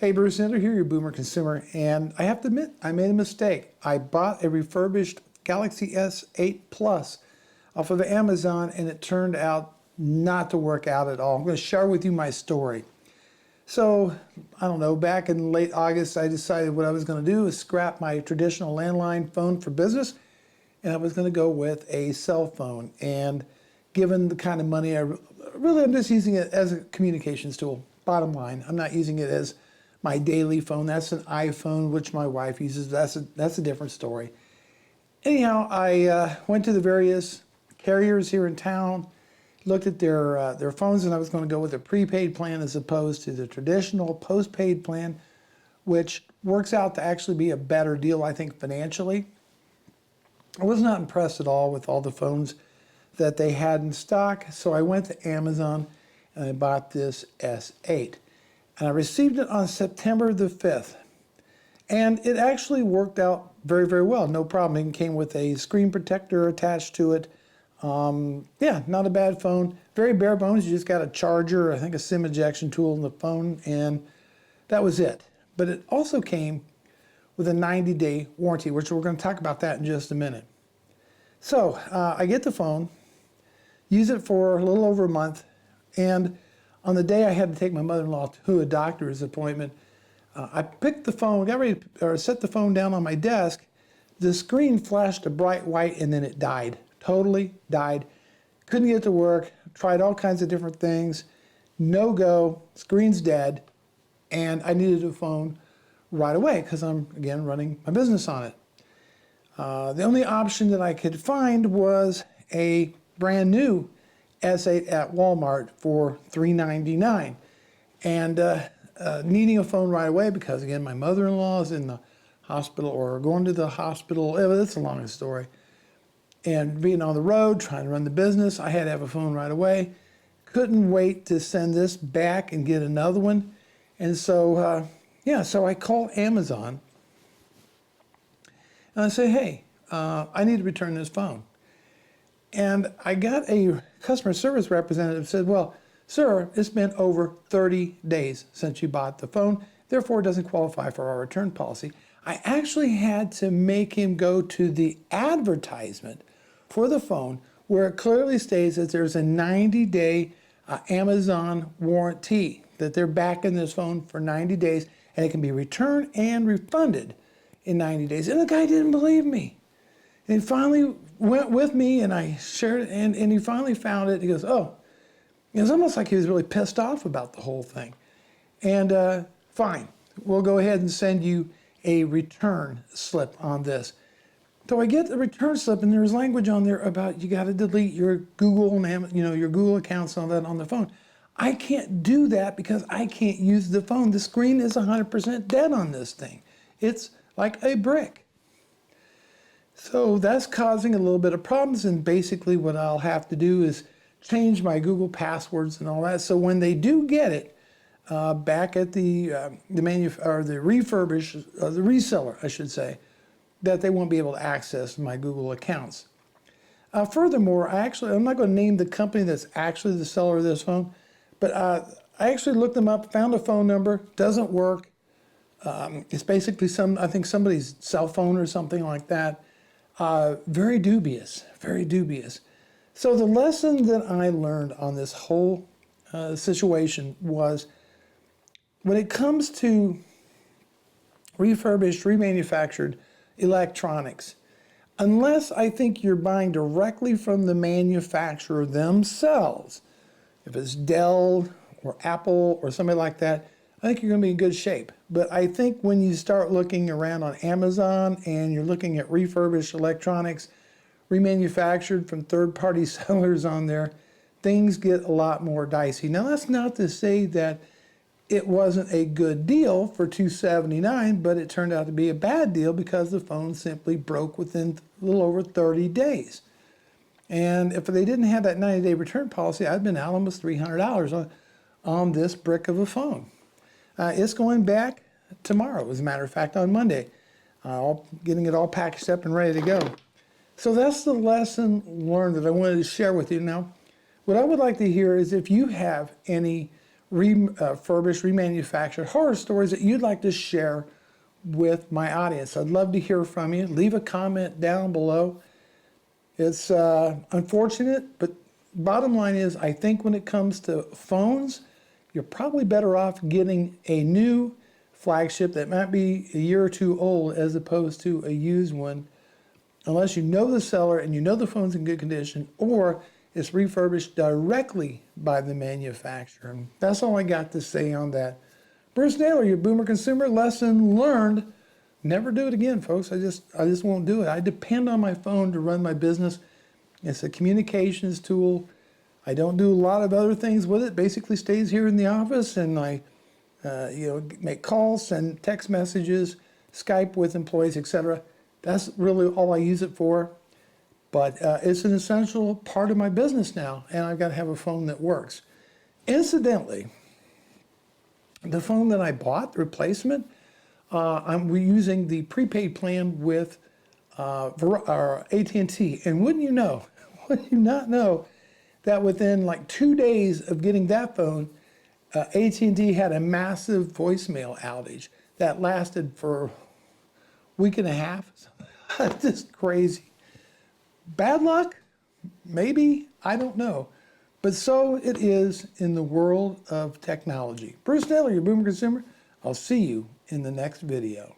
Hey, Bruce Ender here, your boomer consumer, and I have to admit, I made a mistake. I bought a refurbished Galaxy S8 Plus off of Amazon, and it turned out not to work out at all. I'm going to share with you my story. So, I don't know, back in late August, I decided what I was going to do is scrap my traditional landline phone for business, and I was going to go with a cell phone. And given the kind of money, I'm just using it as a communications tool. Bottom line, I'm not using it as my daily phone. That's an iPhone, which my wife uses. That's a different story. Anyhow, I went to the various carriers here in town, looked at their phones, and I was going to go with a prepaid plan as opposed to the traditional postpaid plan, which works out to actually be a better deal, I think, financially. I was not impressed at all with all the phones that they had in stock, so I went to Amazon and I bought this S8. And I received it on September the 5th. And it actually worked out very, very well. No problem. It came with a screen protector attached to it. Yeah, not a bad phone. Very bare bones. You just got a charger, I think a SIM ejection tool in the phone, and that was it. But it also came with a 90-day warranty, which we're going to talk about that in just a minute. So I get the phone, use it for a little over a month, and on the day I had to take my mother-in-law to a doctor's appointment, I picked the phone, got ready to set the phone down on my desk. The screen flashed a bright white and then it died. Totally died. Couldn't get it to work. Tried all kinds of different things. No go. Screen's dead. And I needed a phone right away because I'm, again, running my business on it. The only option that I could find was a brand new S8 at Walmart for $3.99, and needing a phone right away because, again, my mother-in-law is in the hospital or going to the hospital. That's a long story. And being on the road, trying to run the business, I had to have a phone right away. Couldn't wait to send this back and get another one. And so, so I call Amazon and I say, hey, I need to return this phone. And I got a customer service representative said, well, sir, it's been over 30 days since you bought the phone, therefore it doesn't qualify for our return policy. I actually had to make him go to the advertisement for the phone where it clearly states that there's a 90-day Amazon warranty, that they're backing this phone for 90 days and it can be returned and refunded in 90 days. And the guy didn't believe me. And he finally went with me and I shared it, and he finally found it. He goes, oh, it was almost like he was really pissed off about the whole thing. And fine, we'll go ahead and send you a return slip on this. So I get the return slip, and there's language on there about you got to delete your Google and your Google accounts and all that on the phone. I can't do that because I can't use the phone. The screen is 100% dead on this thing. It's like a brick. So that's causing a little bit of problems, and basically what I'll have to do is change my Google passwords and all that. So when they do get it back at the refurbished, the reseller, I should say, that they won't be able to access my Google accounts. Furthermore, I'm not going to name the company that's actually the seller of this phone, but I actually looked them up, found a phone number, doesn't work. It's basically I think somebody's cell phone or something like that. Very dubious, very dubious. So the lesson that I learned on this whole situation was when it comes to refurbished, remanufactured electronics, unless I think you're buying directly from the manufacturer themselves, if it's Dell or Apple or somebody like that, I think you're going to be in good shape. But I think when you start looking around on Amazon and you're looking at refurbished electronics, remanufactured from third-party sellers on there, things get a lot more dicey. Now, that's not to say that it wasn't a good deal for $279, but it turned out to be a bad deal because the phone simply broke within a little over 30 days. And if they didn't have that 90-day return policy, I'd been out almost $300 on this brick of a phone. It's going back tomorrow, as a matter of fact, on Monday. Getting it all packaged up and ready to go. So that's the lesson learned that I wanted to share with you. Now, what I would like to hear is if you have any refurbished, remanufactured horror stories that you'd like to share with my audience. I'd love to hear from you. Leave a comment down below. It's unfortunate, but bottom line is, I think when it comes to phones, you're probably better off getting a new flagship that might be a year or two old as opposed to a used one, unless you know the seller and you know the phone's in good condition, or it's refurbished directly by the manufacturer. And that's all I got to say on that. Bruce Naylor, your boomer consumer. Lesson learned. Never do it again, folks. I just won't do it. I depend on my phone to run my business. It's a communications tool. I don't do a lot of other things with it. Basically stays here in the office, and I make calls, send text messages, Skype with employees, etc. That's really all I use it for. But it's an essential part of my business now, and I've got to have a phone that works. Incidentally, the phone that I bought, the replacement, I'm using the prepaid plan with AT&T. And wouldn't you know, would you not know, that within like 2 days of getting that phone, AT&T had a massive voicemail outage that lasted for a week and a half. Just crazy. Bad luck? Maybe, I don't know. But so it is in the world of technology. Bruce Naylor, your boomer consumer. I'll see you in the next video.